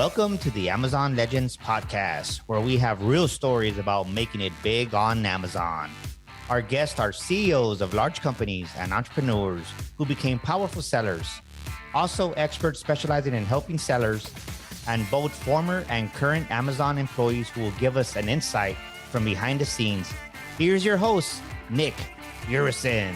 Welcome to the Amazon Legends podcast, where we have real stories about making it big on Amazon. Our guests are CEOs of large companies and entrepreneurs who became powerful sellers, also experts specializing in helping sellers, and both former and current Amazon employees who will give us an insight from behind the scenes. Here's your host, Nick Urison.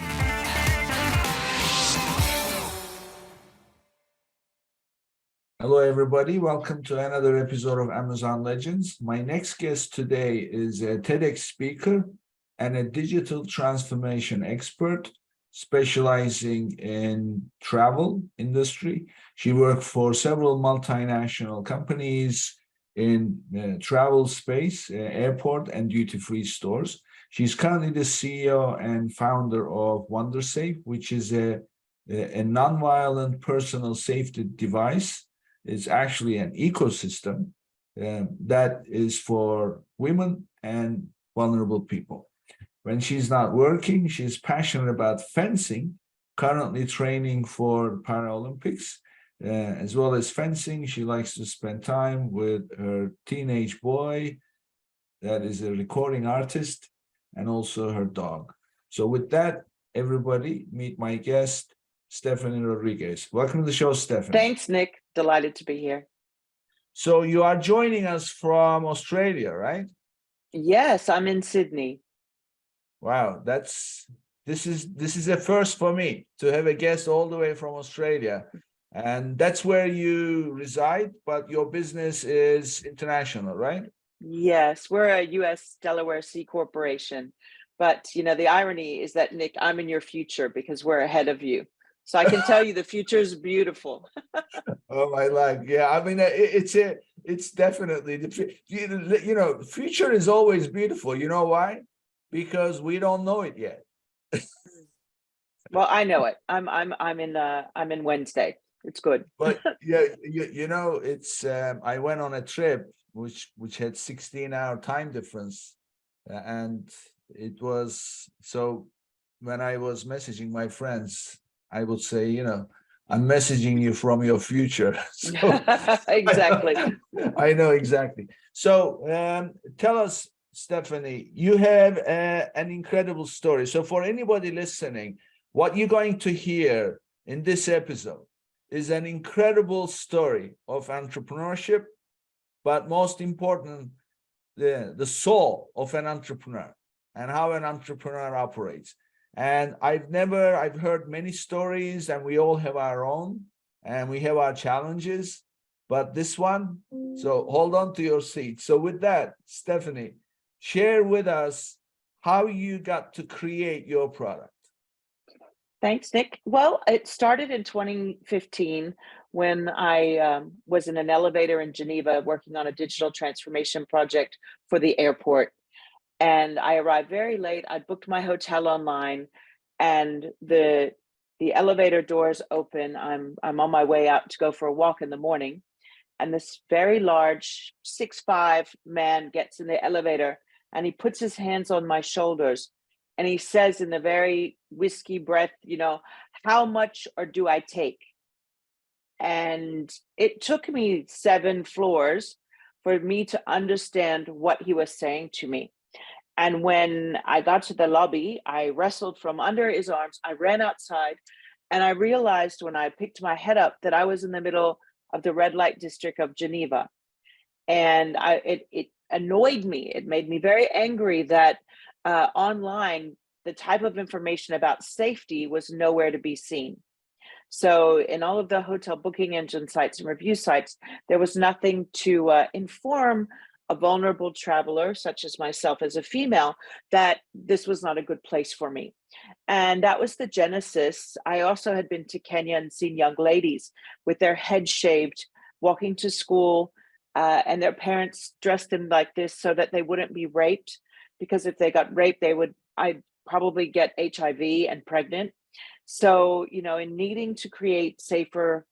Hello, everybody. Welcome to another episode of Amazon Legends. My next guest today is a TEDx speaker and a digital transformation expert specializing in travel industry. She worked for several multinational companies in travel space, airport and duty-free stores. She's currently the CEO and founder of WanderSafe, which is a non-violent personal safety device. It's actually an ecosystem that is for women and vulnerable people. When she's not working, she's passionate about fencing, currently training for Paralympics, as well as fencing. She likes to spend time with her teenage boy that is a recording artist, and also her dog. So with that, everybody, meet my guest, Stephenie Rodriguez. Welcome to the show, Stephenie. Thanks, Nick. Delighted to be here. So you are joining us from Australia, right? Yes, I'm in Sydney. Wow, this is a first for me to have a guest all the way from Australia. And that's where you reside, but your business is international, right? Yes, we're a U.S. Delaware C corporation. But, you know, the irony is that, Nick, I'm in your future because we're ahead of you. So I can tell you the future is beautiful. Oh, I like, yeah. I mean, it's definitely the future is always beautiful. You know why? Because we don't know it yet. Well, I know it. I'm in Wednesday. It's good. But yeah, it's I went on a trip which had 16-hour time difference, and it was so when I was messaging my friends, I would say, I'm messaging you from your future. So, Exactly. I know exactly. So tell us, Stephenie, you have an incredible story. So for anybody listening, what you're going to hear in this episode is an incredible story of entrepreneurship, but most important, the soul of an entrepreneur and how an entrepreneur operates. And I've heard many stories, and we all have our own, and we have our challenges, but this one, so hold on to your seat. So with that, Stephenie, share with us how you got to create your product. Thanks, Nick. Well, it started in 2015 when I was in an elevator in Geneva working on a digital transformation project for the airport. And I arrived very late. I booked my hotel online, and the elevator doors open. I'm on my way out to go for a walk in the morning, and this very large 6'5" man gets in the elevator, and he puts his hands on my shoulders, and he says in a very whiskey breath, how much or do I take? And it took me 7 floors for me to understand what he was saying to me. And when I got to the lobby, I wrestled from under his arms. I ran outside, and I realized when I picked my head up that I was in the middle of the red light district of Geneva. And it annoyed me. It made me very angry that online, the type of information about safety was nowhere to be seen. So in all of the hotel booking engine sites and review sites, there was nothing to inform a vulnerable traveler, such as myself as a female, that this was not a good place for me. And that was the genesis. I also had been to Kenya and seen young ladies with their heads shaved, walking to school, and their parents dressed them like this so that they wouldn't be raped, because if they got raped, I'd probably get HIV and pregnant. So, in needing to create safer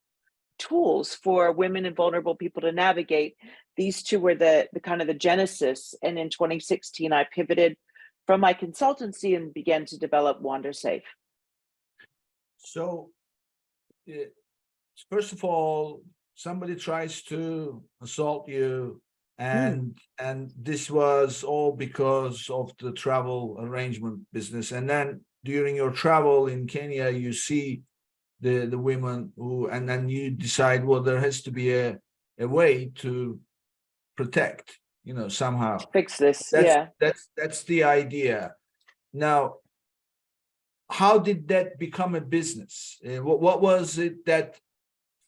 tools for women and vulnerable people to navigate, these two were the kind of the genesis. And in 2016, I pivoted from my consultancy and began to develop WanderSafe. So first of all, somebody tries to assault you, Mm. and this was all because of the travel arrangement business. And then during your travel in Kenya, you see the women who, and then you decide, well, there has to be a way to protect, somehow. Fix this. That's Yeah. that's the idea. Now, how did that become a business? What was it that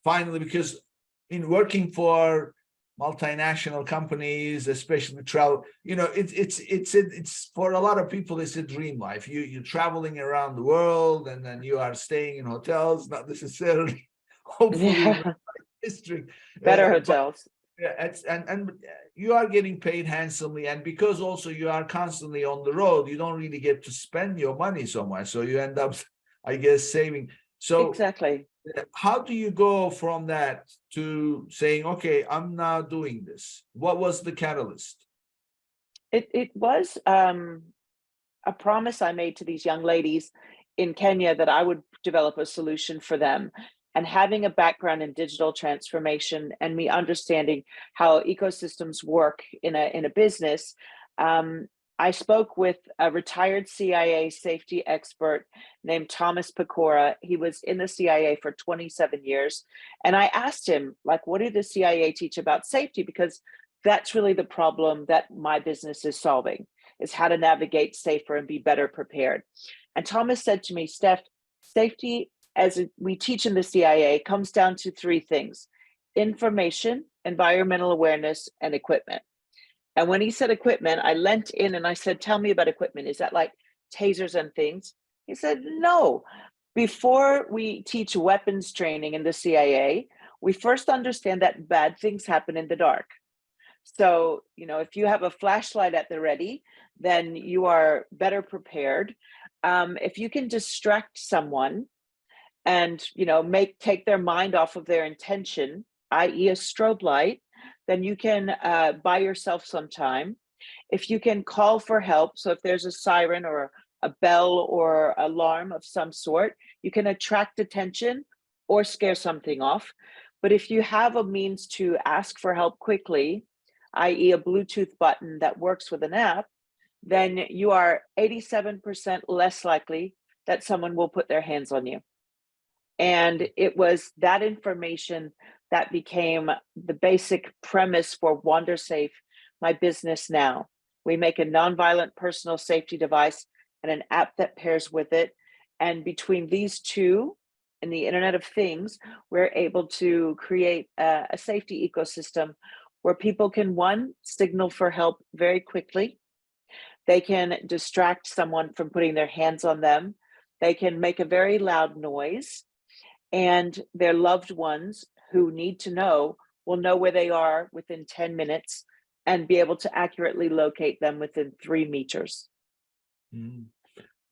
finally, because in working for multinational companies, especially travel, it's for a lot of people, it's a dream life. You're traveling around the world, and then you are staying in hotels, not necessarily, hopefully, in Yeah. the district, Better but hotels. yeah, and you are getting paid handsomely, and because also you are constantly on the road, you don't really get to spend your money so much, so you end up, I guess, saving. So Exactly. how do you go from that to saying, okay, I'm now doing this? What was the catalyst? It was a promise I made to these young ladies in Kenya that I would develop a solution for them. And having a background in digital transformation and me understanding how ecosystems work in a business, um, I spoke with a retired CIA safety expert named Thomas Pecora. He was in the CIA for 27 years. And I asked him, like, what did the CIA teach about safety? Because that's really the problem that my business is solving, is how to navigate safer and be better prepared. And Thomas said to me, Steph, safety, as we teach in the CIA, comes down to three things: information, environmental awareness, and equipment. And when he said equipment, I leant in and I said, tell me about equipment. Is that like tasers and things? He said, no. Before we teach weapons training in the CIA, we first understand that bad things happen in the dark. So, if you have a flashlight at the ready, then you are better prepared. If you can distract someone and, take their mind off of their intention, i.e. a strobe light, then you can buy yourself some time. If you can call for help, so if there's a siren or a bell or alarm of some sort, you can attract attention or scare something off. But if you have a means to ask for help quickly, i.e. a Bluetooth button that works with an app, then you are 87% less likely that someone will put their hands on you. And it was that information that became the basic premise for WanderSafe, my business now. We make a nonviolent personal safety device and an app that pairs with it. And between these two and the Internet of Things, we're able to create a safety ecosystem where people can, one, signal for help very quickly. They can distract someone from putting their hands on them. They can make a very loud noise, and their loved ones who need to know will know where they are within 10 minutes and be able to accurately locate them within 3 meters. Mm.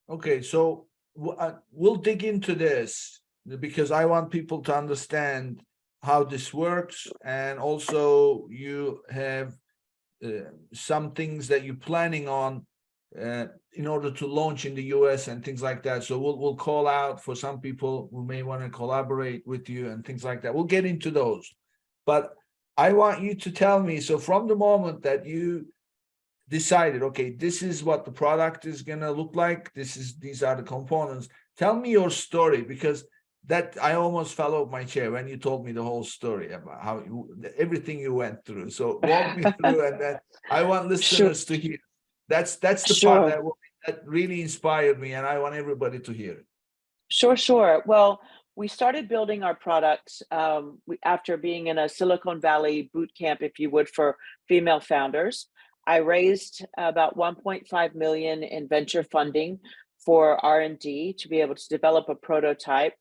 Okay, so we'll dig into this because I want people to understand how this works, and also you have some things that you're planning on in order to launch in the US and things like that. So we'll call out for some people who may want to collaborate with you and things like that. We'll get into those. But I want you to tell me, so from the moment that you decided, okay, this is what the product is going to look like, these are the components, tell me your story, because that I almost fell off my chair when you told me the whole story about how everything you went through. So walk me through, and then I want listeners to hear. That's the part Sure. that really inspired me, and I want everybody to hear it. Sure. Well, we started building our products after being in a Silicon Valley boot camp, if you would, for female founders. I raised about 1.5 million in venture funding for R&D to be able to develop a prototype.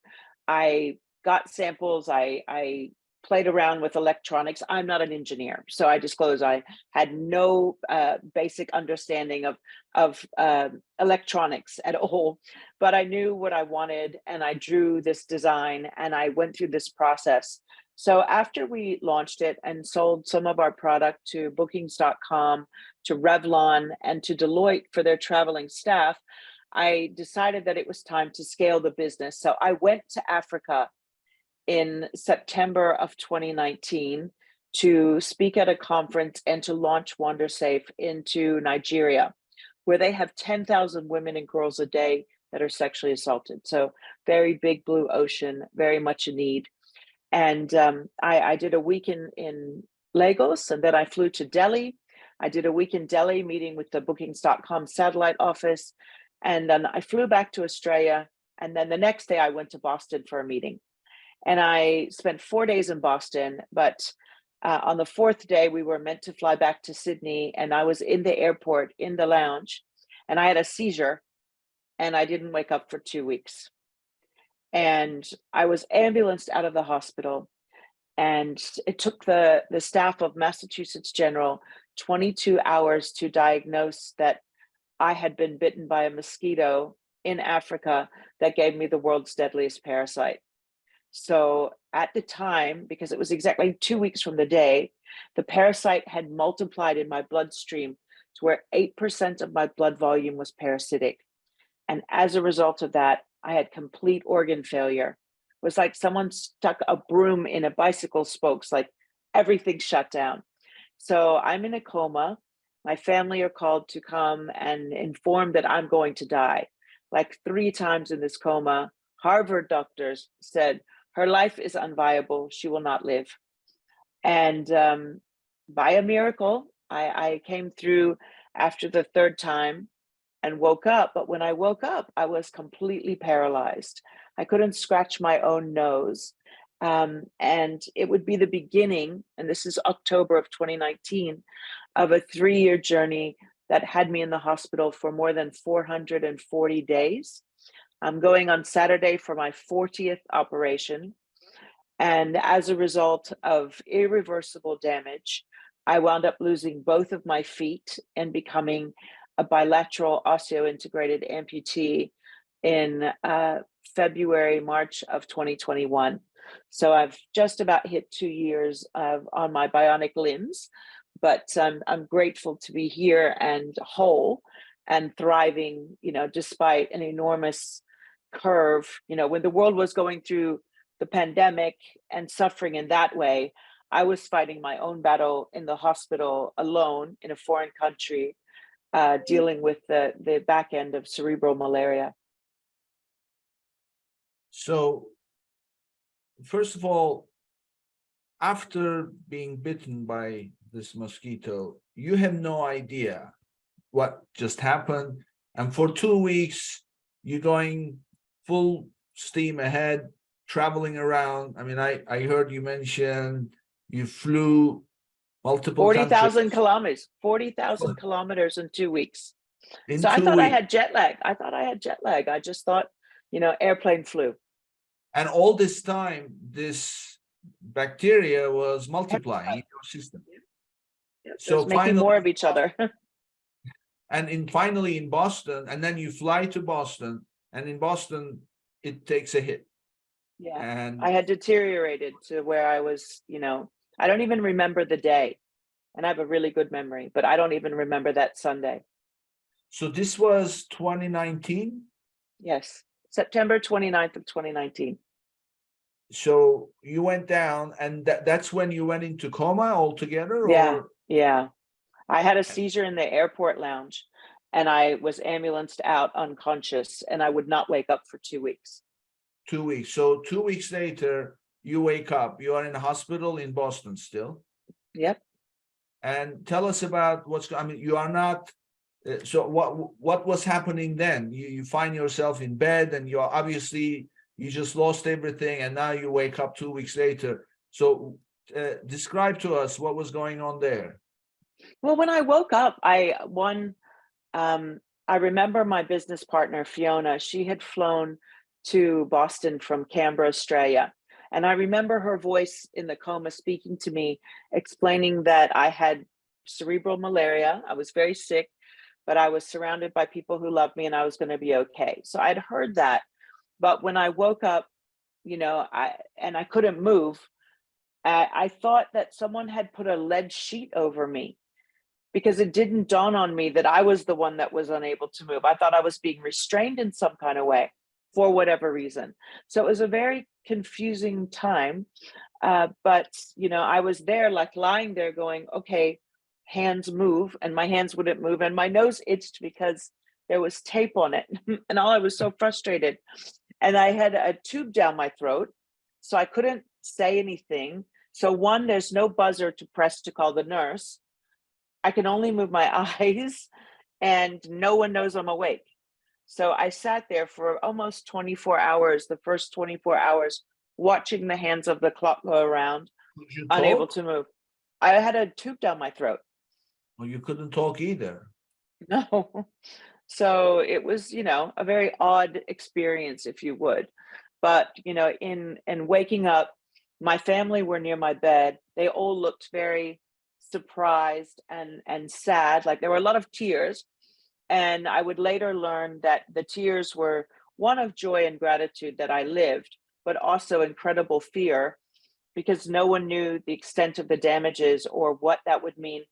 I got samples. I played around with electronics. I'm not an engineer, so I disclose I had no basic understanding of electronics at all, but I knew what I wanted, and I drew this design, and I went through this process. So after we launched it and sold some of our product to bookings.com, to Revlon, and to Deloitte for their traveling staff, I decided that it was time to scale the business. So I went to Africa in September of 2019 to speak at a conference and to launch WanderSafe into Nigeria, where they have 10,000 women and girls a day that are sexually assaulted. So very big blue ocean, very much a need. And I did a week in Lagos, and then I flew to Delhi. I did a week in Delhi meeting with the bookings.com satellite office. And then I flew back to Australia. And then the next day I went to Boston for a meeting. And I spent 4 days in Boston, but on the fourth day, we were meant to fly back to Sydney, and I was in the airport, in the lounge, and I had a seizure, and I didn't wake up for 2 weeks. And I was ambulanced out of the hospital, and it took the staff of Massachusetts General 22 hours to diagnose that I had been bitten by a mosquito in Africa that gave me the world's deadliest parasite. So at the time, because it was exactly 2 weeks from the day, the parasite had multiplied in my bloodstream to where 8% of my blood volume was parasitic. And as a result of that, I had complete organ failure. It was like someone stuck a broom in a bicycle spokes, like everything shut down. So I'm in a coma. My family are called to come and inform that I'm going to die. Like 3 times in this coma, Harvard doctors said, her life is unviable. She will not live. And by a miracle, I came through after the 3rd time and woke up. But when I woke up, I was completely paralyzed. I couldn't scratch my own nose. And it would be the beginning, and this is October of 2019, of a 3-year journey that had me in the hospital for more than 440 days. I'm going on Saturday for my 40th operation. And as a result of irreversible damage, I wound up losing both of my feet and becoming a bilateral osseointegrated amputee in February, March of 2021. So I've just about hit 2 years on my bionic limbs, but I'm grateful to be here and whole and thriving, despite an enormous curve. When the world was going through the pandemic and suffering in that way, I was fighting my own battle in the hospital alone in a foreign country, dealing with the back end of cerebral malaria. So, first of all, after being bitten by this mosquito, you have no idea what just happened. And for 2 weeks, you're going full steam ahead, traveling around. I mean, I heard you mention you flew multiple 40,000 kilometers, 40,000 kilometers in 2 weeks. So I thought I had jet lag. I just thought, airplane flu. And all this time, this bacteria was multiplying in your system. Yeah, so making more of each other. And finally in Boston, and then you fly to Boston, and in Boston, it takes a hit. Yeah, and I had deteriorated to where I was, I don't even remember the day. And I have a really good memory, but I don't even remember that Sunday. So this was 2019? Yes, September 29th of 2019. So you went down, and that's when you went into coma altogether? Yeah. I had a seizure in the airport lounge, and I was ambulanced out unconscious, and I would not wake up for 2 weeks. 2 weeks. So 2 weeks later, you wake up. You are in a hospital in Boston still. Yep. And tell us about you are not. So what was happening then? You find yourself in bed, and you just lost everything, and now you wake up 2 weeks later. So describe to us what was going on there. Well, when I woke up, I remember my business partner, Fiona. She had flown to Boston from Canberra, Australia. And I remember her voice in the coma speaking to me, explaining that I had cerebral malaria. I was very sick, but I was surrounded by people who loved me, and I was going to be okay. So I'd heard that. But when I woke up, I couldn't move, I thought that someone had put a lead sheet over me, because it didn't dawn on me that I was the one that was unable to move. I thought I was being restrained in some kind of way. for whatever reason. So it was a very confusing time. But, I was there, like lying there going, okay, hands move, and my hands wouldn't move. And my nose itched because there was tape on it. And I was so frustrated. And I had a tube down my throat, so I couldn't say anything. So one, there's no buzzer to press to call the nurse. I can only move my eyes, and no one knows I'm awake. So I sat there for almost 24 hours, the first 24 hours, watching the hands of the clock go around, Could you unable talk? to move. I had a tube down my throat. Well, you couldn't talk either. No. So it was, a very odd experience, if you would. But, in waking up, my family were near my bed. They all looked very surprised and sad. Like there were a lot of tears. And I would later learn that the tears were one of joy and gratitude that I lived, but also incredible fear, because no one knew the extent of the damages or what that would mean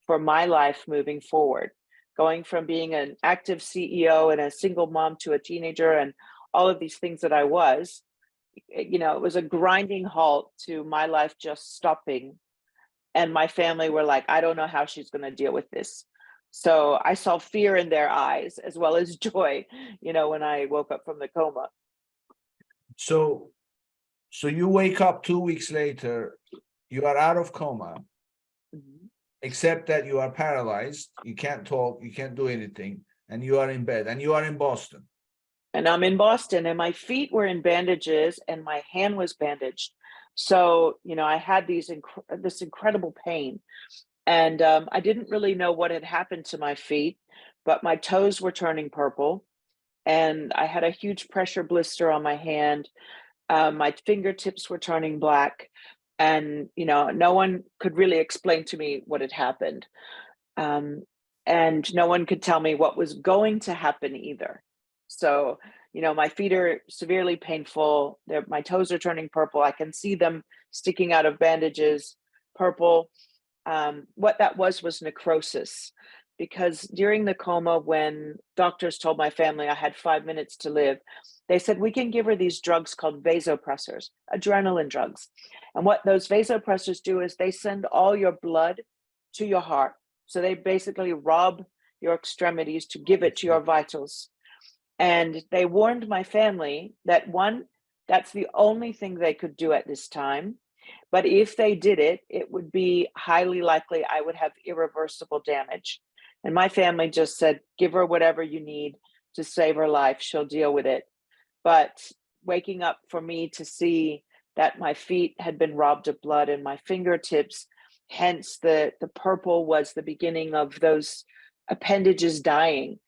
for my life moving forward. Going from being an active CEO and a single mom to a teenager and all of these things that I was, it was a grinding halt to my life just stopping. And my family were like, I don't know how she's going to deal with this. So I saw fear in their eyes as well as joy, when I woke up from the coma. So you wake up 2 weeks later, you are out of coma, except that you are paralyzed, you can't talk, you can't do anything, and you are in bed, and you are in Boston. And I'm in Boston, and my feet were in bandages and my hand was bandaged. So, I had this incredible pain. And I didn't really know what had happened to my feet, but my toes were turning purple, and I had a huge pressure blister on my hand. My fingertips were turning black, and no one could really explain to me what had happened, and no one could tell me what was going to happen either. So my feet are severely painful. My toes are turning purple. I can see them sticking out of bandages, purple. What that was necrosis, because during the coma, when doctors told my family I had 5 minutes to live, they said, we can give her these drugs called vasopressors, adrenaline drugs. And what those vasopressors do is they send all your blood to your heart. So they basically rob your extremities to give it to your vitals. And they warned my family that one, that's the only thing they could do at this time. But if they did it, it would be highly likely I would have irreversible damage. And my family just said, give her whatever you need to save her life. She'll deal with it. But waking up for me to see that my feet had been robbed of blood and my fingertips, hence the purple was the beginning of those appendages dying.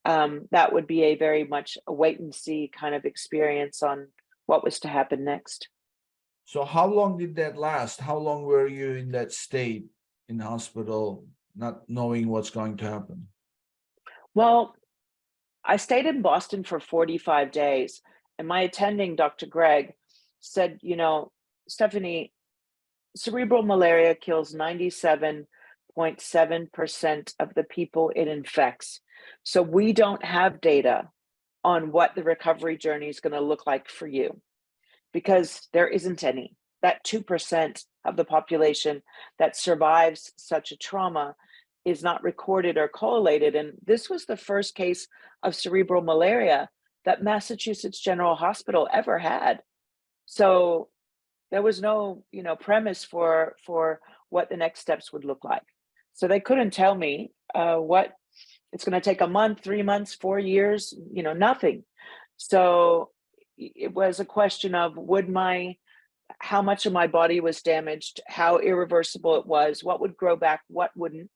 That would be a very much a wait and see kind of experience on what was to happen next. So how long did that last? How long were you in that state in hospital, not knowing what's going to happen? Well, I stayed in Boston for 45 days, and my attending, Dr. Greg, said, Stephenie, cerebral malaria kills 97.7% of the people it infects. So we don't have data on what the recovery journey is going to look like for you, because there isn't any. That 2% of the population that survives such a trauma is not recorded or correlated. And this was the first case of cerebral malaria that Massachusetts General Hospital ever had. So there was no, premise for what the next steps would look like. So they couldn't tell me what it's going to take, a month, 3 months, 4 years, nothing. So it was a question of how much of my body was damaged, how irreversible it was, what would grow back, what wouldn't.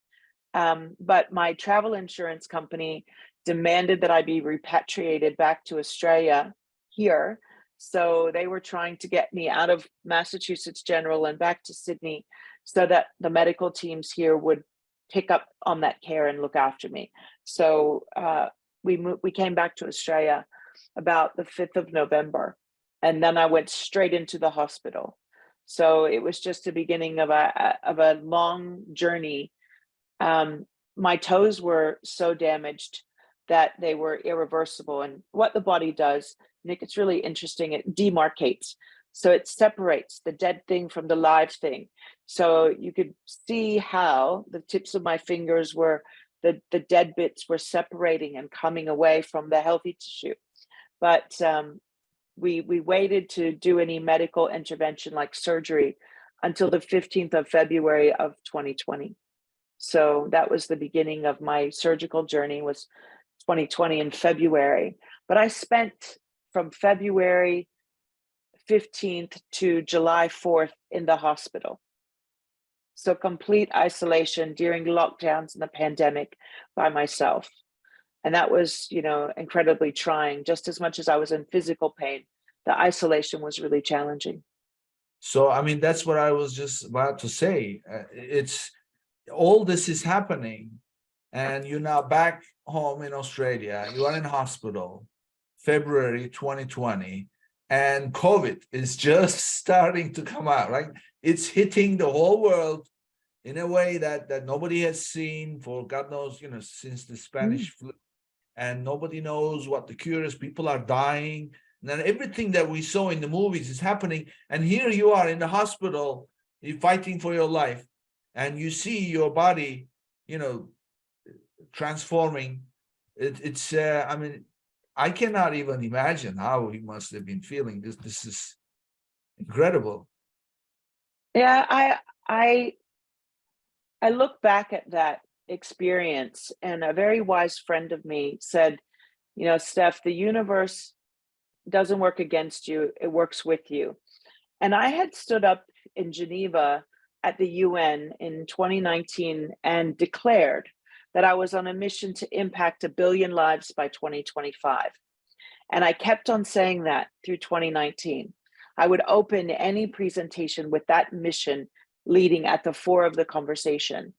But my travel insurance company demanded that I be repatriated back to Australia here. So they were trying to get me out of Massachusetts General and back to Sydney so that the medical teams here would pick up on that care and look after me. So we came back to Australia about the 5th of November. And then I went straight into the hospital. So it was just the beginning of a long journey. My toes were so damaged that they were irreversible. And what the body does Nick, it's really interesting. It demarcates. So it separates the dead thing from the live thing. So you could see how the tips of my fingers were, the dead bits were separating and coming away from the healthy tissue. But we waited to do any medical intervention like surgery until the 15th of February of 2020. So that was the beginning of my surgical journey, was 2020 in February. But I spent from February 15th to July 4th in the hospital. So complete isolation during lockdowns and the pandemic by myself. And that was, incredibly trying. Just as much as I was in physical pain, the isolation was really challenging. So, I mean, that's what I was just about to say. It's all this is happening, and you're now back home in Australia. You are in hospital, February 2020, and COVID is just starting to come out, right? It's hitting the whole world in a way that nobody has seen for God knows, since the Spanish flu. And nobody knows what the cure is. People are dying. And then everything that we saw in the movies is happening. And here you are in the hospital, you're fighting for your life. And you see your body, transforming. It's I mean, I cannot even imagine how he must have been feeling. This is incredible. Yeah, I look back at that experience, and a very wise friend of me said, Steph, the universe doesn't work against you, it works with you. And I had stood up in Geneva at the UN in 2019 and declared that I was on a mission to impact 1 billion lives by 2025. And I kept on saying that through 2019. I would open any presentation with that mission leading at the fore of the conversation.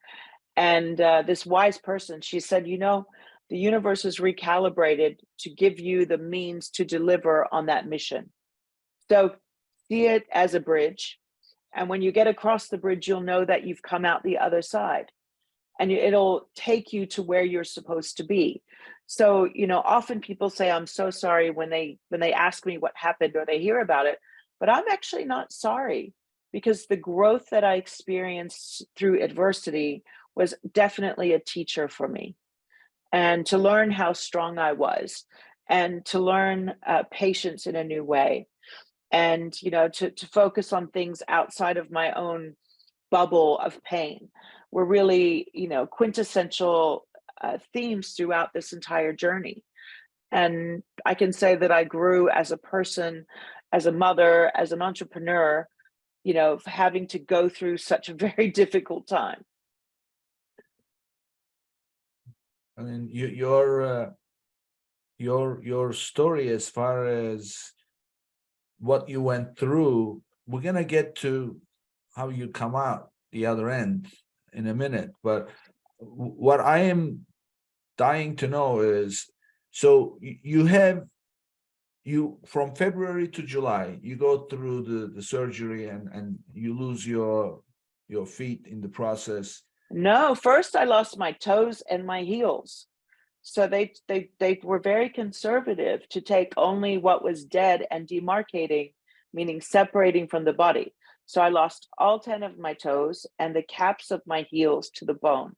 And this wise person, she said, the universe is recalibrated to give you the means to deliver on that mission. So see it as a bridge. And when you get across the bridge, you'll know that you've come out the other side. And it'll take you to where you're supposed to be. So, often people say, I'm so sorry when they ask me what happened or they hear about it, but I'm actually not sorry, because the growth that I experienced through adversity was definitely a teacher for me. And to learn how strong I was, and to learn patience in a new way, and, to focus on things outside of my own bubble of pain were really, quintessential themes throughout this entire journey. And I can say that I grew as a person, as a mother, as an entrepreneur, having to go through such a very difficult time. I mean, your story as far as what you went through, we're gonna get to how you come out the other end in a minute. But what I am dying to know is, so you from February to July, you go through the surgery and you lose your feet in the process. No, first I lost my toes and my heels. So they were very conservative to take only what was dead and demarcating, meaning separating from the body. So I lost all 10 of my toes and the caps of my heels to the bone.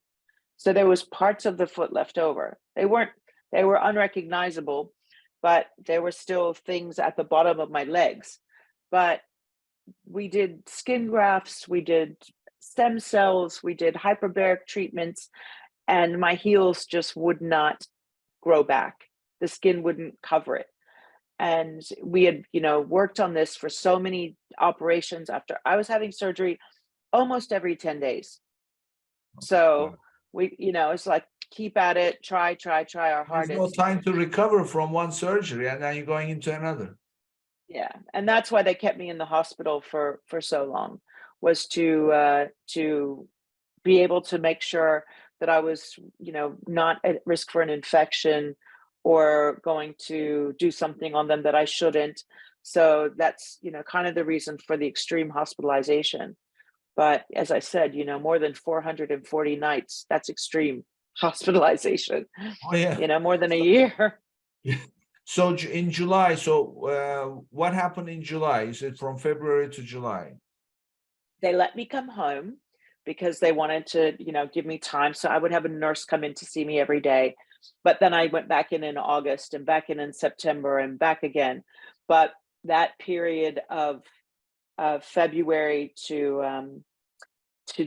So there was parts of the foot left over. They were unrecognizable, but there were still things at the bottom of my legs. But we did skin grafts, we did stem cells, we did hyperbaric treatments, and my heels just would not grow back. The skin wouldn't cover it. And we had, worked on this for so many operations after I was having surgery almost every 10 days. So we, it's like, keep at it, try our hardest. There's no time to recover from one surgery, and now you're going into another. Yeah. And that's why they kept me in the hospital for so long, was to be able to make sure that I was, not at risk for an infection or going to do something on them that I shouldn't. So that's, kind of the reason for the extreme hospitalization. But as I said, more than 440 nights, that's extreme hospitalization. Oh yeah. More than a year. So in July, what happened in July? Is it from February to July? They let me come home because they wanted to, give me time. So I would have a nurse come in to see me every day. But then I went back in August and back in September and back again. But that period of February to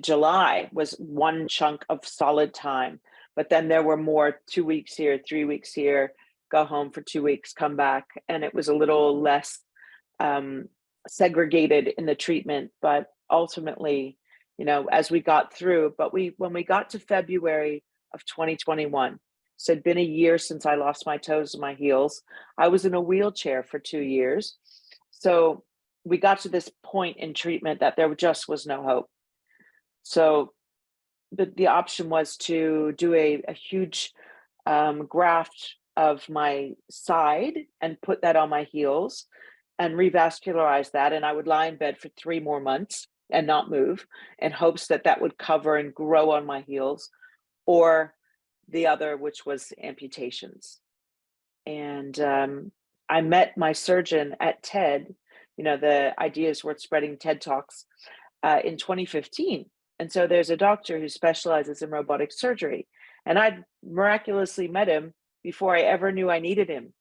July was one chunk of solid time. But then there were more 2 weeks here, 3 weeks here, go home for 2 weeks, come back. And it was a little less segregated in the treatment. But ultimately, as we got through, when we got to February of 2021, so it'd been a year since I lost my toes and my heels. I was in a wheelchair for 2 years. So we got to this point in treatment that there just was no hope. So the option was to do a huge graft of my side and put that on my heels and revascularize that. And I would lie in bed for 3 more months and not move in hopes that that would cover and grow on my heels, or the other, which was amputations. And I met my surgeon at TED, the Ideas Worth Spreading TED Talks in 2015. And so there's a doctor who specializes in robotic surgery. And I miraculously met him before I ever knew I needed him.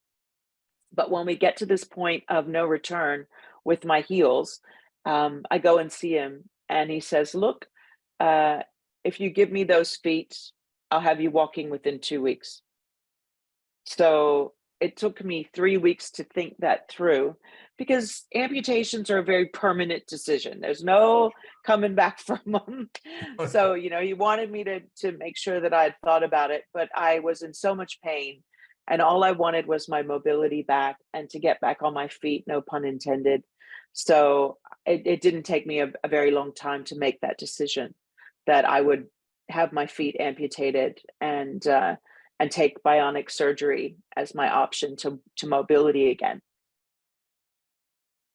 But when we get to this point of no return with my heels, I go and see him and he says, look, if you give me those feet, I'll have you walking within 2 weeks. So it took me 3 weeks to think that through, because amputations are a very permanent decision. There's no coming back from them. So, he wanted me to make sure that I had thought about it, but I was in so much pain and all I wanted was my mobility back and to get back on my feet, no pun intended. So it didn't take me a very long time to make that decision that I would have my feet amputated and take bionic surgery as my option to mobility again.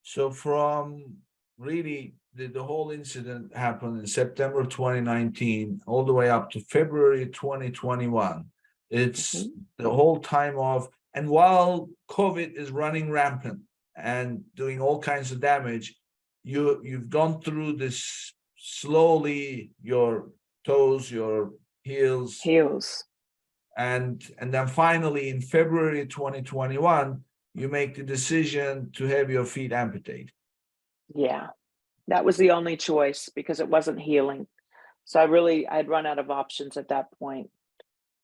So from really the whole incident happened in September 2019, all the way up to February 2021. It's the whole time of, and while COVID is running rampant and doing all kinds of damage, you've gone through this slowly, your toes, your heels. And then finally in February 2021, you make the decision to have your feet amputated. Yeah, that was the only choice because it wasn't healing. So I'd run out of options at that point.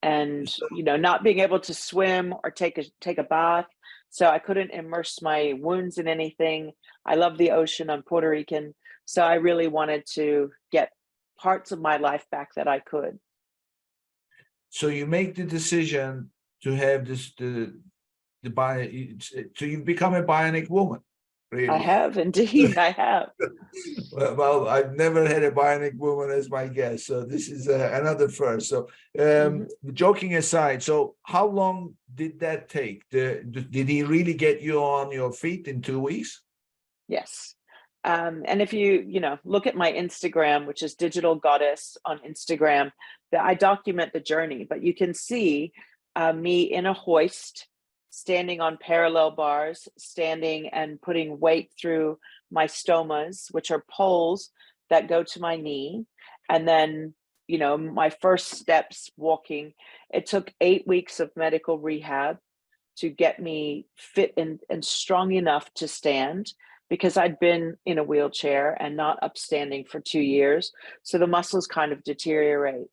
And, not being able to swim or take a bath. So I couldn't immerse my wounds in anything. I love the ocean. I'm Puerto Rican. So I really wanted to get parts of my life back that I could. So you make the decision to have to you become a bionic woman. Really. I have, indeed, I have. Well, I've never had a bionic woman as my guest, so this is another first. So joking aside, so how long did that take? Did he really get you on your feet in 2 weeks? Yes. And if you look at my Instagram, which is Digital Goddess on Instagram, that I document the journey, but you can see me in a hoist, standing on parallel bars, standing and putting weight through my stomas, which are poles that go to my knee. And then, my first steps walking, it took 8 weeks of medical rehab to get me fit and strong enough to stand, because I'd been in a wheelchair and not upstanding for 2 years. So the muscles kind of deteriorate.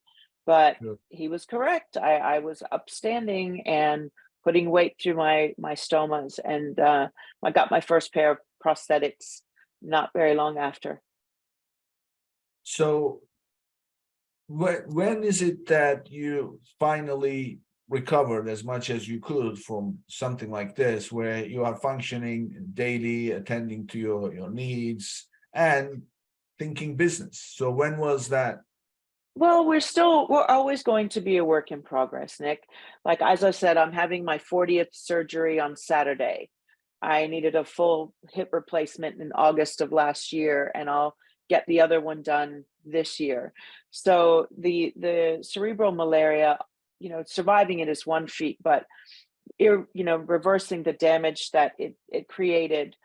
But he was correct. I was upstanding and putting weight through my stomas. And I got my first pair of prosthetics not very long after. So when is it that you finally recovered as much as you could from something like this, where you are functioning daily, attending to your needs and thinking business? So when was that? Well, we're always going to be a work in progress, Nick. Like, as I said, I'm having my 40th surgery on Saturday. I needed a full hip replacement in August of last year, and I'll get the other one done this year. So the cerebral malaria, surviving it is one feat, but reversing the damage that it created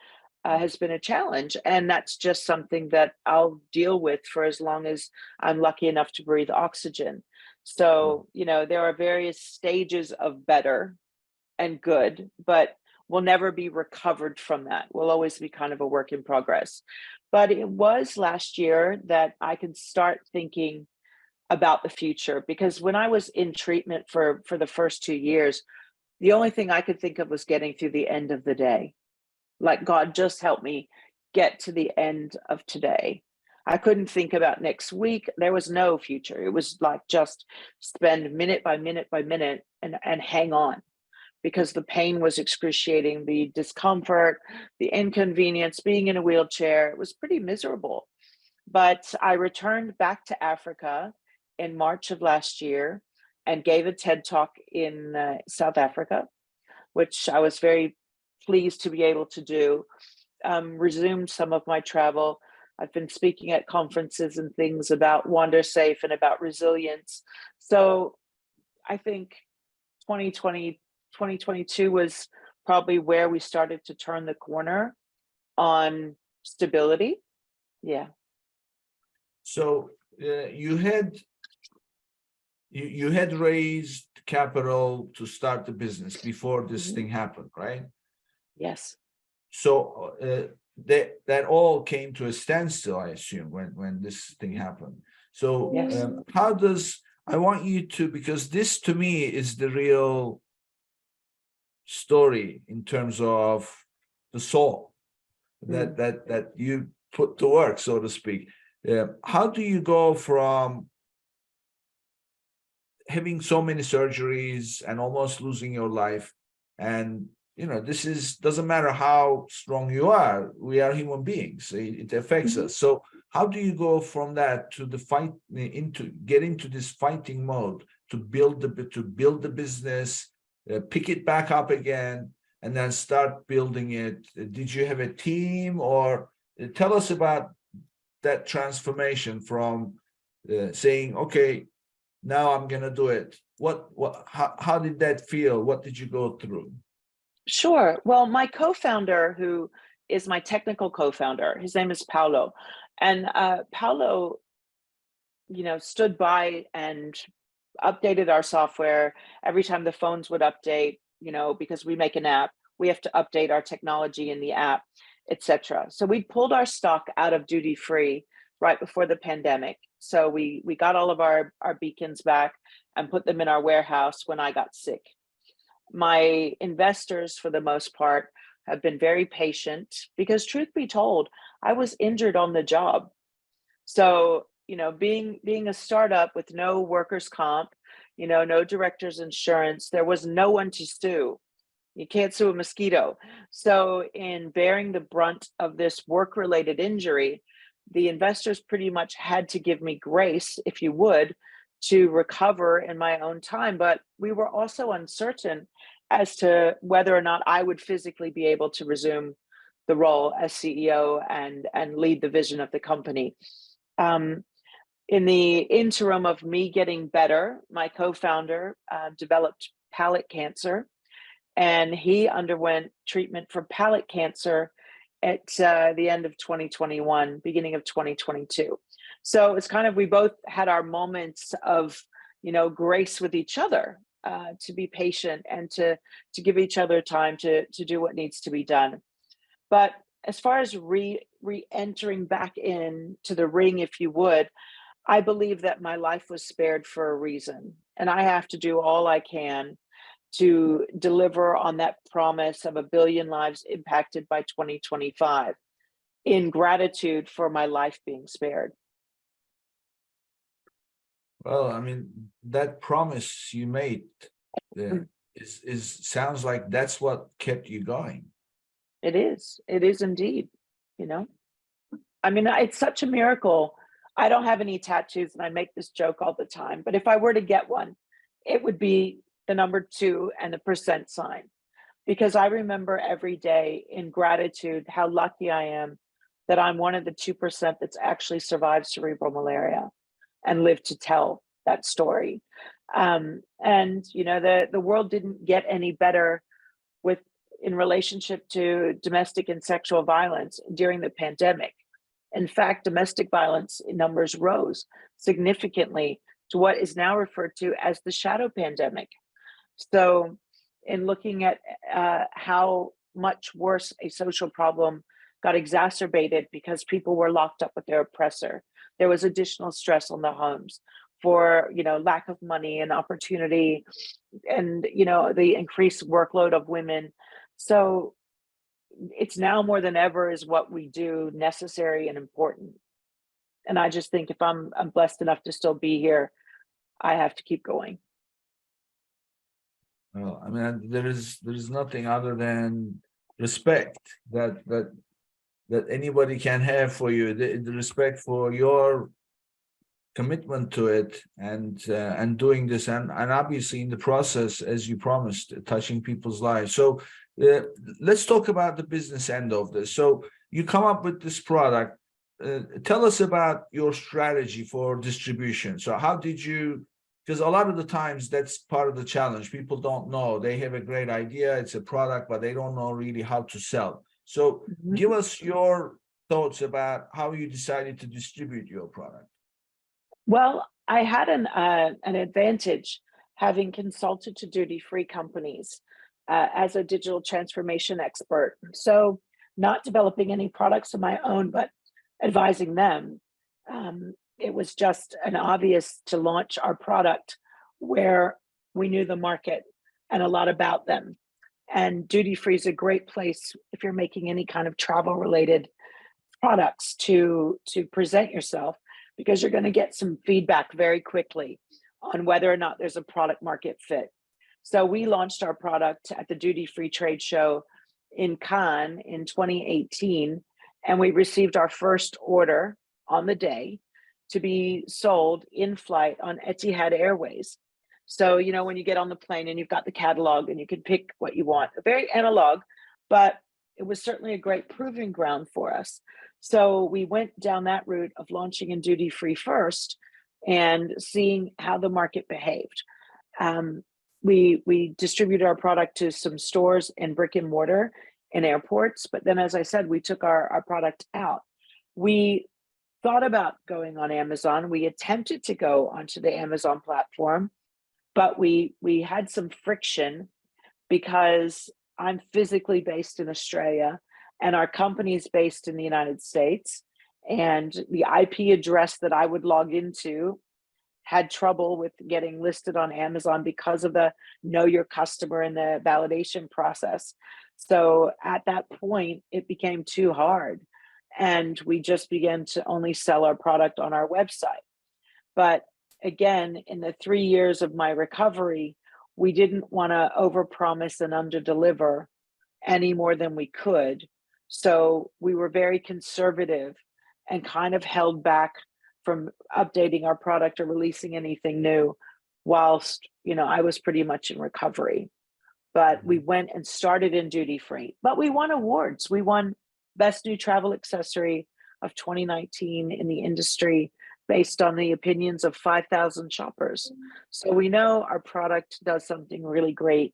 has been a challenge. And that's just something that I'll deal with for as long as I'm lucky enough to breathe oxygen. So, there are various stages of better and good, but we'll never be recovered from that. We'll always be kind of a work in progress. But it was last year that I could start thinking about the future, because when I was in treatment for the first 2 years, the only thing I could think of was getting through the end of the day. Like, God, just help me get to the end of today. I couldn't think about next week. There was no future. It was like just spend minute by minute by minute and hang on, because the pain was excruciating, the discomfort, the inconvenience, being in a wheelchair. It was pretty miserable. But I returned back to Africa in March of last year and gave a TED Talk in South Africa, which I was very pleased to be able to do. Resumed some of my travel. I've been speaking at conferences and things about WanderSafe and about resilience. So I think 2022 was probably where we started to turn the corner on stability. Yeah. So you had raised capital to start the business before this thing happened, right? Yes. So that all came to a standstill, I assume, when this thing happened. So Yes. how does, I want you to, because this to me is the real story in terms of the soul that you put to work, so to speak. How do you go from having so many surgeries and almost losing your life, and this doesn't matter how strong you are, we are human beings, it affects us. So how do you go from that to the fight, get into this fighting mode to build the business, pick it back up again, and then start building it? Did you have a team, or tell us about that transformation from saying, okay, now I'm gonna do it? How did that feel? What did you go through? Sure. Well, my co-founder, who is my technical co-founder, his name is Paulo. And Paulo, stood by and updated our software every time the phones would update, because we make an app, we have to update our technology in the app, etc. So we pulled our stock out of duty free right before the pandemic. So we got all of our beacons back and put them in our warehouse when I got sick. My investors, for the most part, have been very patient, because truth be told, I was injured on the job. So, being a startup with no workers' comp, no director's insurance, there was no one to sue. You can't sue a mosquito. So in bearing the brunt of this work-related injury, the investors pretty much had to give me grace, if you would, to recover in my own time. But we were also uncertain as to whether or not I would physically be able to resume the role as CEO and lead the vision of the company. In the interim of me getting better, my co-founder developed palate cancer, and he underwent treatment for palate cancer at the end of 2021, beginning of 2022. So it's kind of, we both had our moments of, grace with each other, to be patient and to give each other time to do what needs to be done. But as far as re-entering back into the ring, if you would, I believe that my life was spared for a reason, and I have to do all I can to deliver on that promise of 1 billion lives impacted by 2025 in gratitude for my life being spared. Well, I mean, that promise you made sounds like that's what kept you going. It is indeed, I mean, it's such a miracle. I don't have any tattoos, and I make this joke all the time, but if I were to get one, it would be the number 2 and the percent sign, because I remember every day in gratitude how lucky I am that I'm one of the 2% that's actually survived cerebral malaria and lived to tell that story. And the world didn't get any better with in relationship to domestic and sexual violence during the pandemic. In fact, domestic violence numbers rose significantly to what is now referred to as the shadow pandemic. So, in looking at how much worse a social problem got exacerbated because people were locked up with their oppressor, there was additional stress on the homes for lack of money and opportunity, and the increased workload of women. So it's now more than ever is what we do necessary and important. And I just think if I'm blessed enough to still be here, I have to keep going. Well, I mean, there is nothing other than respect that anybody can have for you. The respect for your commitment to it and doing this, and obviously in the process, as you promised, touching people's lives. So let's talk about the business end of this. So you come up with this product. Tell us about your strategy for distribution. So how did you, because a lot of the times that's part of the challenge. People don't know. They have a great idea, it's a product, but they don't know really how to sell. So give us your thoughts about how you decided to distribute your product. Well, I had an advantage having consulted to duty-free companies as a digital transformation expert. So not developing any products of my own, but advising them. It was just an obvious to launch our product where we knew the market and a lot about them. And duty-free is a great place if you're making any kind of travel-related products to present yourself, because you're going to get some feedback very quickly on whether or not there's a product market fit. So we launched our product at the Duty Free Trade Show in Cannes in 2018, and we received our first order on the day to be sold in flight on Etihad Airways. So, when you get on the plane and you've got the catalog and you can pick what you want, very analog, but it was certainly a great proving ground for us. So we went down that route of launching in duty free first and seeing how the market behaved. We distributed our product to some stores in brick and mortar in airports, but then, as I said, we took our product out. We thought about going on Amazon. We attempted to go onto the Amazon platform, but we had some friction because I'm physically based in Australia and our company is based in the United States. And the IP address that I would log into had trouble with getting listed on Amazon because of the know your customer and the validation process. So at that point, it became too hard. And we just began to only sell our product on our website. But again, in the 3 years of my recovery, we didn't want to overpromise and underdeliver any more than we could. So we were very conservative and kind of held back from updating our product or releasing anything new whilst, I was pretty much in recovery. But we went and started in duty free. But we won awards. We won Best New Travel Accessory of 2019 in the industry based on the opinions of 5,000 shoppers. So we know our product does something really great.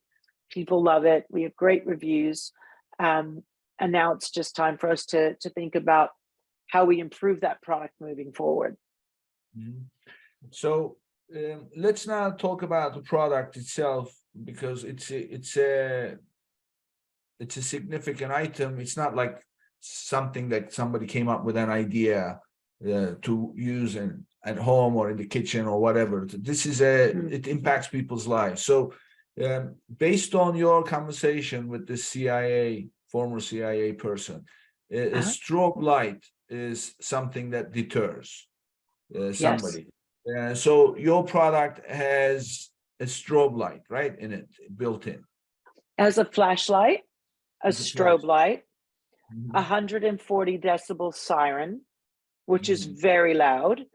People love it. We have great reviews. And now it's just time for us to think about how we improve that product moving forward. So let's now talk about the product itself, because it's a significant item. It's not like something that somebody came up with an idea to use at home or in the kitchen or whatever. This is it impacts people's lives. So based on your conversation with the former CIA person, a strobe light is something that deters somebody. Yes. So your product has a strobe light, right, in it, built in. As a flashlight, a strobe light, 140 decibel siren, which is very loud,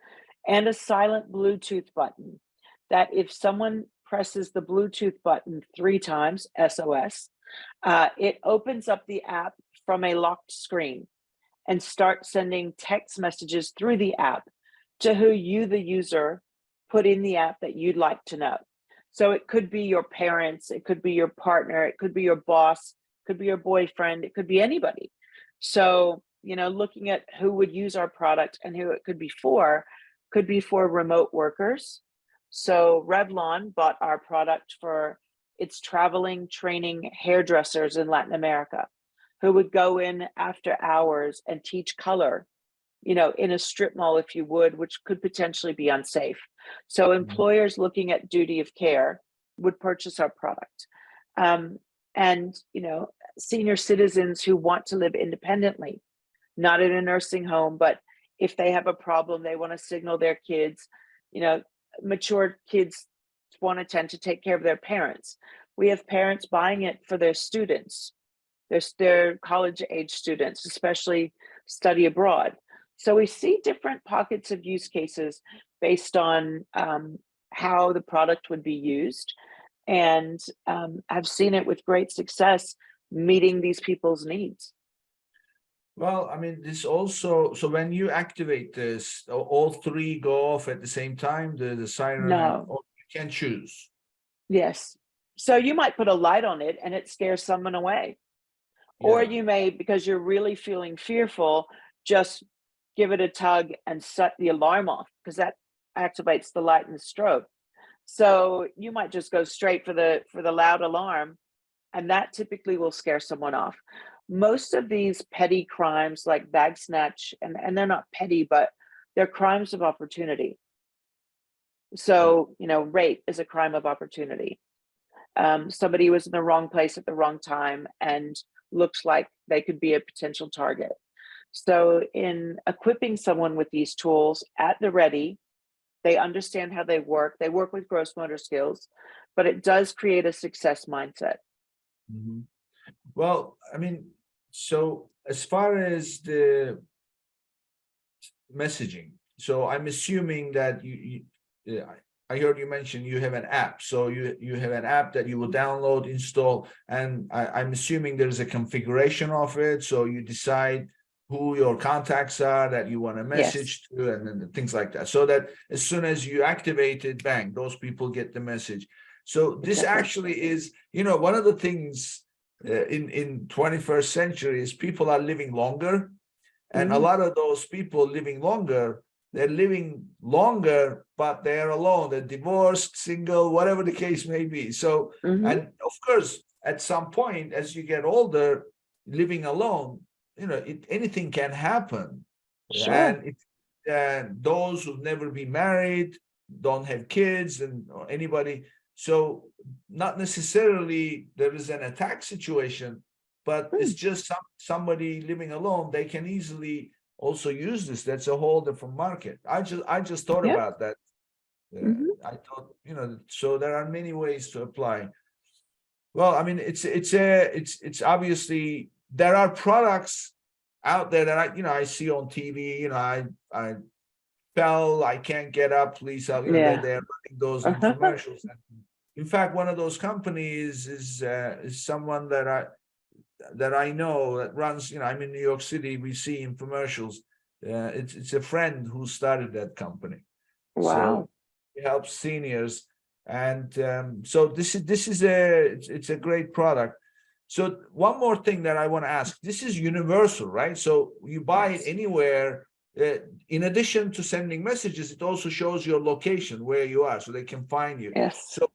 and a silent Bluetooth button that if someone presses the Bluetooth button 3 times, SOS, it opens up the app from a locked screen and starts sending text messages through the app to who you, the user, put in the app that you'd like to know. So it could be your parents, it could be your partner, it could be your boss, it could be your boyfriend, it could be anybody. So, looking at who would use our product and who it could be for remote workers. So Revlon bought our product for its traveling, training hairdressers in Latin America, who would go in after hours and teach color, in a strip mall, if you would, which could potentially be unsafe. So employers looking at duty of care would purchase our product. And, senior citizens who want to live independently, not in a nursing home, but if they have a problem, they want to signal their kids, mature kids want to tend to take care of their parents. We have parents buying it for their students, their college age students, especially study abroad. So we see different pockets of use cases based on how the product would be used. And I've seen it with great success meeting these people's needs. Well, I mean, this also, so when you activate this, all three go off at the same time, the siren, No. or you can choose. Yes. So you might put a light on it and it scares someone away. Or you may, because you're really feeling fearful, just give it a tug and set the alarm off, because that activates the light and the strobe. So you might just go straight for the loud alarm, and that typically will scare someone off. Most of these petty crimes like bag snatch, and they're not petty, but they're crimes of opportunity. So, rape is a crime of opportunity. Somebody was in the wrong place at the wrong time and looks like they could be a potential target. So in equipping someone with these tools at the ready, they understand how they work with gross motor skills, but it does create a success mindset. Mm-hmm. Well, I mean, so as far as the messaging, so I'm assuming that I heard you mention you have an app. So you have an app that you will download, install, and I'm assuming there's a configuration of it. So you decide who your contacts are that you want to message to, and then things like that. So that as soon as you activate it, bang, those people get the message. So this actually is, one of the things in 21st century is people are living longer, and a lot of those people living longer, they're living longer, but they're alone. They're divorced, single, whatever the case may be. So, and of course, at some point, as you get older, living alone, anything can happen. Sure. And those who've never been married, don't have kids, or anybody. So not necessarily there is an attack situation, but it's just somebody living alone. They can easily also use this. That's a whole different market. I just thought about that. I thought, so there are many ways to apply. Well, I mean, it's obviously there are products out there that I see on TV. I fell, I can't get up, please help. They're running those infomercials. In fact, one of those companies is someone that I know that runs. I'm in New York City. We see infomercials. It's a friend who started that company. Wow. So it helps seniors, and so this is it's a great product. So one more thing that I want to ask: this is universal, right? So you buy it anywhere. In addition to sending messages, it also shows your location, where you are, so they can find you. Yes. So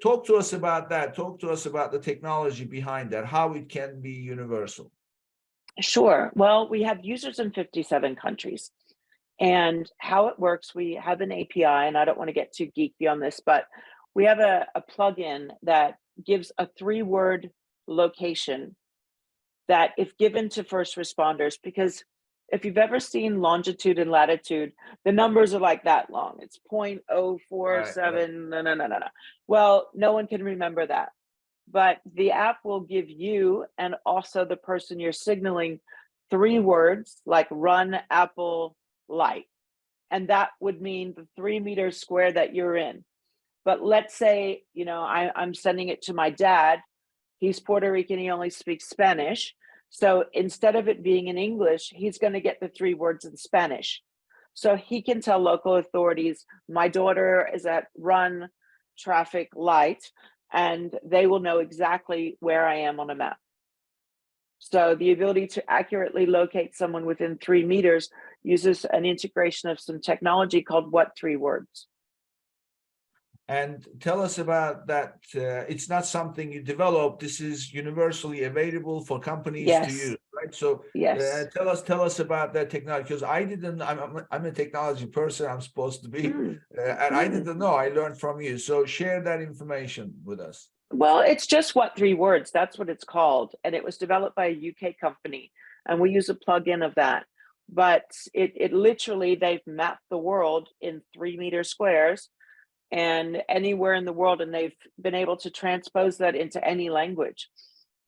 talk to us about that. Talk to us about the technology behind that, how it can be universal. Sure. Well, we have users in 57 countries. And how it works, we have an API, and I don't want to get too geeky on this, but we have a plugin that gives a 3-word location that, if given to first responders, because if you've ever seen longitude and latitude, the numbers are like that long. It's 0.047. No. Well, no one can remember that. But the app will give you and also the person you're signaling 3 words like run, apple, light. And that would mean the 3 meters square that you're in. But let's say, I'm sending it to my dad. He's Puerto Rican. He only speaks Spanish. So instead of it being in English, he's going to get the 3 words in Spanish. So he can tell local authorities, my daughter is at run. traffic light, and they will know exactly where I am on a map. So the ability to accurately locate someone within 3 meters uses an integration of some technology called What 3 Words. And tell us about that. It's not something you develop. This is universally available for companies to Yes. use, right? So Yes. tell us about that technology, because I didn't. I'm a technology person. I'm supposed to be, and I didn't know. I learned from you. So share that information with us. Well, it's just What 3 Words. That's what it's called, and it was developed by a UK company, and we use a plugin of that. But it literally, they've mapped the world in 3-meter squares and anywhere in the world, and they've been able to transpose that into any language.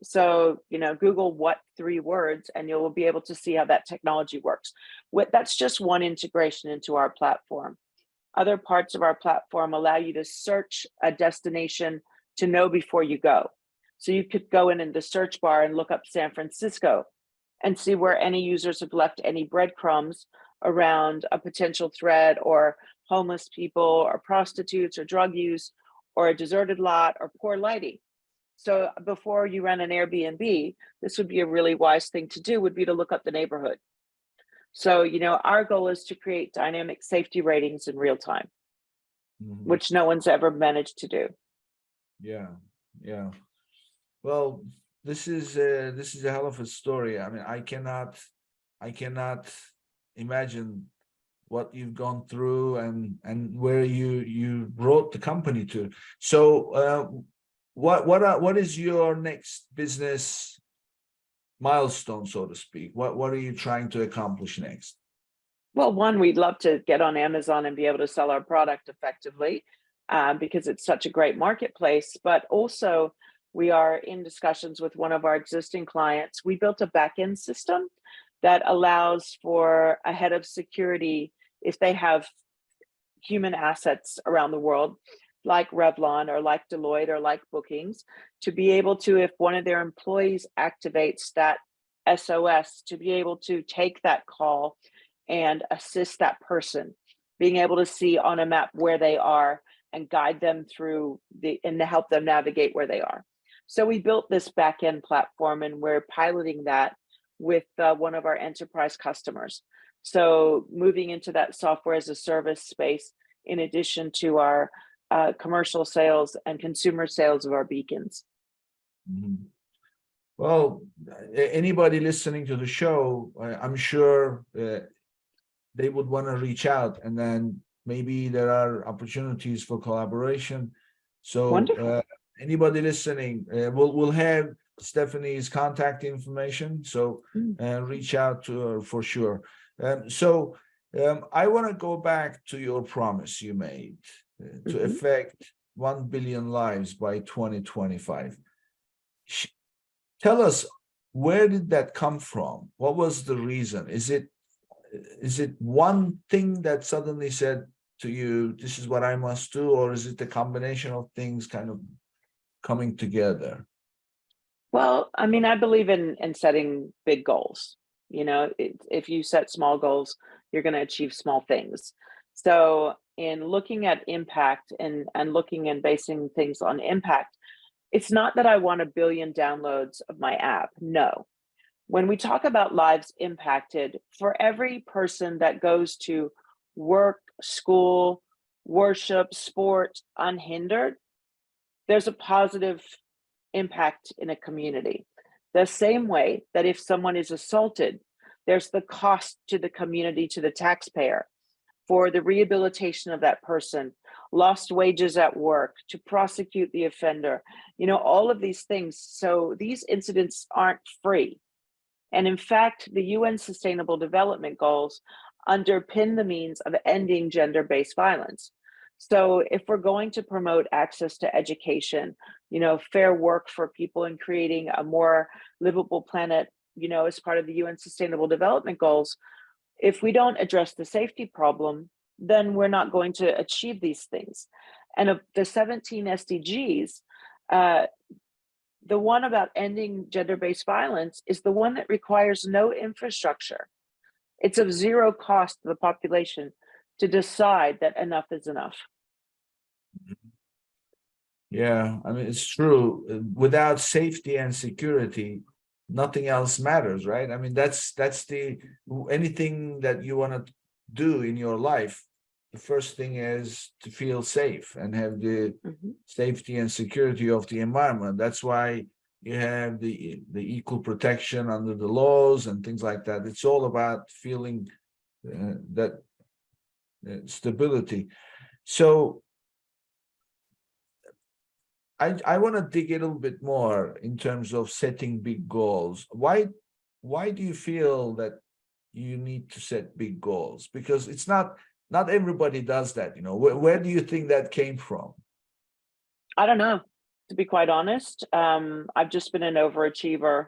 So, Google What 3 Words, and you'll be able to see how that technology works. That's just one integration into our platform. Other parts of our platform allow you to search a destination to know before you go. So you could go in the search bar and look up San Francisco and see where any users have left any breadcrumbs around a potential threat, or homeless people, or prostitutes, or drug use, or a deserted lot, or poor lighting. So before you rent an Airbnb, this would be a really wise thing to do, would be to look up the neighborhood. So, our goal is to create dynamic safety ratings in real time, which no one's ever managed to do. Yeah. Well, this is a hell of a story. I mean, I cannot imagine what you've gone through and where you brought the company to. So, what is your next business milestone, so to speak? What are you trying to accomplish next? Well, one, we'd love to get on Amazon and be able to sell our product effectively, because it's such a great marketplace. But also, we are in discussions with one of our existing clients. We built a back-end system that allows for a head of security, if they have human assets around the world, like Revlon or like Deloitte or like Bookings, to be able to, if one of their employees activates that SOS, to be able to take that call and assist that person, being able to see on a map where they are and guide them through and to help them navigate where they are. So we built this back-end platform, and we're piloting that with one of our enterprise customers. So moving into that software as a service space, in addition to our commercial sales and consumer sales of our beacons. Well, anybody listening to the show, I'm sure they would want to reach out, and then maybe there are opportunities for collaboration. So anybody listening, we'll have Stephenie's contact information, so reach out to her for sure. I want to go back to your promise you made to affect 1 billion lives by 2025. Tell us, where did that come from? What was the reason? Is it one thing that suddenly said to you, this is what I must do, or is it the combination of things kind of coming together? Well, I mean, I believe in setting big goals. If you set small goals, you're going to achieve small things. So in looking at impact and looking and basing things on impact, it's not that I want 1 billion downloads of my app. No. When we talk about lives impacted, for every person that goes to work, school, worship, sport unhindered, there's a positive impact in a community. The same way that if someone is assaulted, there's the cost to the community, to the taxpayer, for the rehabilitation of that person, lost wages at work, to prosecute the offender, all of these things. So these incidents aren't free. And in fact, the UN Sustainable Development Goals underpin the means of ending gender-based violence. So if we're going to promote access to education, fair work for people, and creating a more livable planet, as part of the UN Sustainable Development Goals, if we don't address the safety problem, then we're not going to achieve these things. And of the 17 SDGs, the one about ending gender-based violence is the one that requires no infrastructure. It's of zero cost to the population to decide that enough is enough. Yeah, I mean, it's true. Without safety and security, nothing else matters, right? I mean, that's the anything that you want to do in your life. The first thing is to feel safe and have the Mhm. safety and security of the environment. That's why you have the equal protection under the laws and things like that. It's all about feeling that stability. So I want to dig a little bit more in terms of setting big goals. Why do you feel that you need to set big goals? Because it's not everybody does that, you know. Where do you think that came from? I don't know, to be quite honest. I've just been an overachiever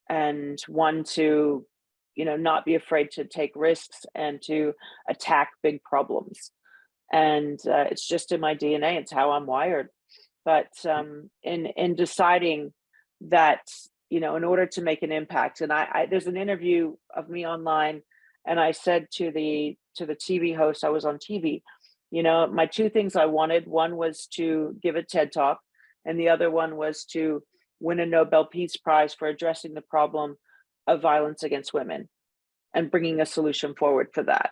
and one to, not be afraid to take risks and to attack big problems. And it's just in my DNA. It's how I'm wired. But in deciding that, in order to make an impact, and I there's an interview of me online, and I said to the TV host, I was on TV, my two things I wanted, one was to give a TED talk, and the other one was to win a Nobel Peace Prize for addressing the problem of violence against women and bringing a solution forward for that.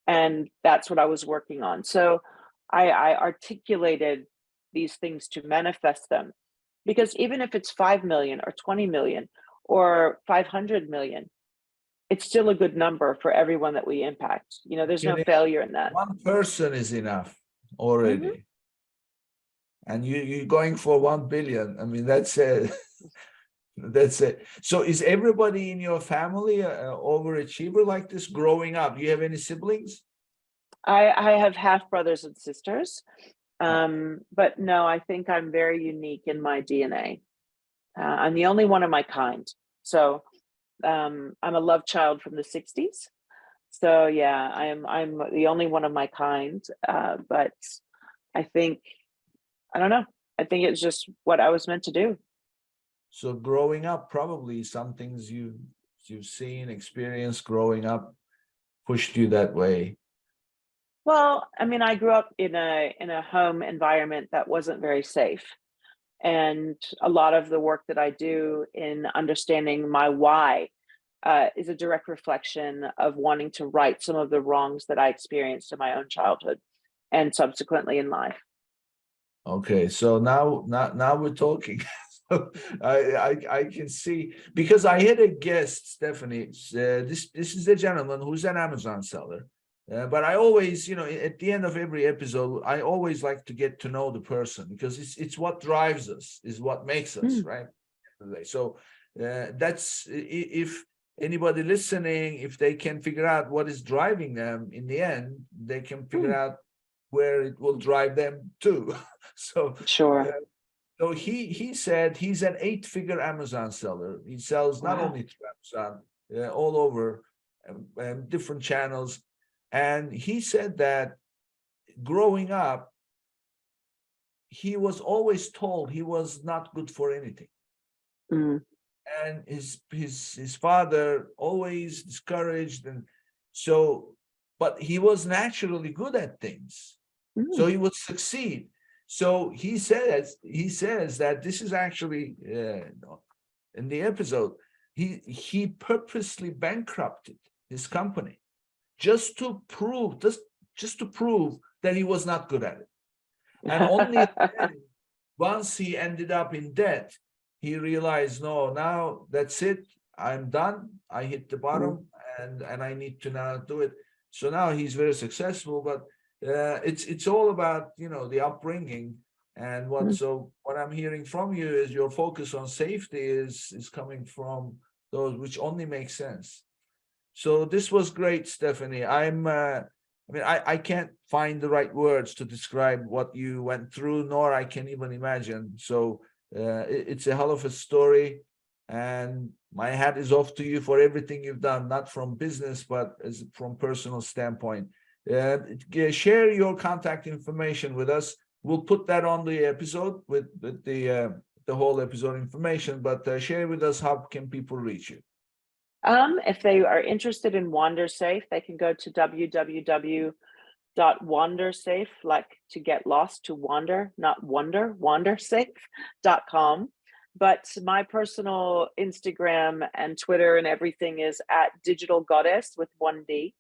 And that's what I was working on. So I articulated these things to manifest them, because even if it's 5 million or 20 million or 500 million, it's still a good number for everyone that we impact. There's no Kidding. failure in that. One person is enough Mhm. already, and you're going for 1 billion. I mean, that's it. That's it. So, is everybody in your family a overachiever like this growing up? Do you have any siblings? I have half brothers and sisters, but no, I think I'm very unique in my DNA. I'm the only one of my kind. So I'm a love child from the 60s. So yeah, I'm the only one of my kind. But I think, I don't know. I think it's just what I was meant to do. So, growing up, probably some things you've seen, experienced growing up pushed you that way. Well, I mean, I grew up in a home environment that wasn't very safe. And a lot of the work that I do in understanding my why is a direct reflection of wanting to right some of the wrongs that I experienced in my own childhood and subsequently in life. Okay, so now we're talking. So I can see, because I had a guest, Stephanie. This is a gentleman who's an Amazon seller. But I always, at the end of every episode, I always like to get to know the person, because it's what drives us, is what makes us, Mm, right? So that's, if anybody listening, if they can figure out what is driving them, in the end, they can figure mm, out where it will drive them too. So sure. so he said he's an 8-figure Amazon seller. He sells not Wow. only through Amazon, all over, different channels. And he said that growing up, he was always told he was not good for anything. Mm, And his father always discouraged, and so, but he was naturally good at things, so mm. he would succeed. So he says that this is actually, in the episode, he purposely bankrupted his company just to prove, just to prove that he was not good at it. And only then, once he ended up in debt, he realized, no, now that's it. I'm done. I hit the Mm, bottom, and I need to now do it. So now he's very successful. But it's all about, the upbringing. And mm. what I'm hearing from you is your focus on safety is coming from those, which only makes sense. So this was great, Stephanie. I can't find the right words to describe what you went through, nor I can even imagine. So it's a hell of a story, and my hat is off to you for everything you've done, not from business, but as from personal standpoint. Share your contact information with us. We'll put that on the episode with the whole episode information, but share with us, how can people reach you? If they are interested in WanderSafe, they can go to www .wandersafe, like to get lost, to wander, not wonder, wandersafe.com. But my personal Instagram and Twitter and everything is at Digital Goddess with 1D.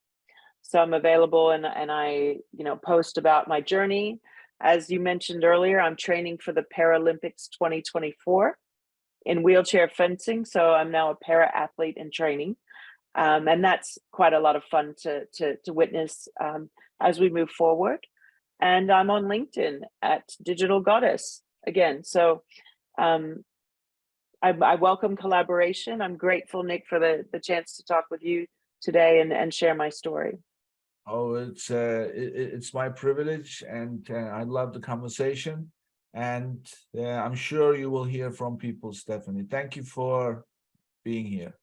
So I'm available, and I, post about my journey. As you mentioned earlier, I'm training for the Paralympics 2024 in wheelchair fencing. So I'm now a para athlete in training. And that's quite a lot of fun to witness as we move forward. And I'm on LinkedIn at Digital Goddess again. So I welcome collaboration. I'm grateful, Nick, for the chance to talk with you today and share my story. Oh, it's my privilege, and I love the conversation. And I'm sure you will hear from people, Stephenie. Thank you for being here.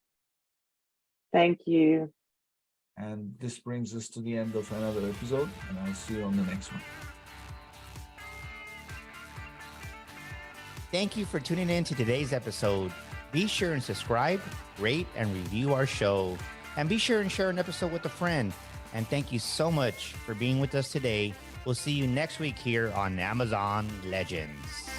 Thank you. And this brings us to the end of another episode, and I'll see you on the next one. Thank you for tuning in to today's episode. Be sure and subscribe, rate, and review our show. And be sure and share an episode with a friend. And thank you so much for being with us today. We'll see you next week here on Amazon Legends.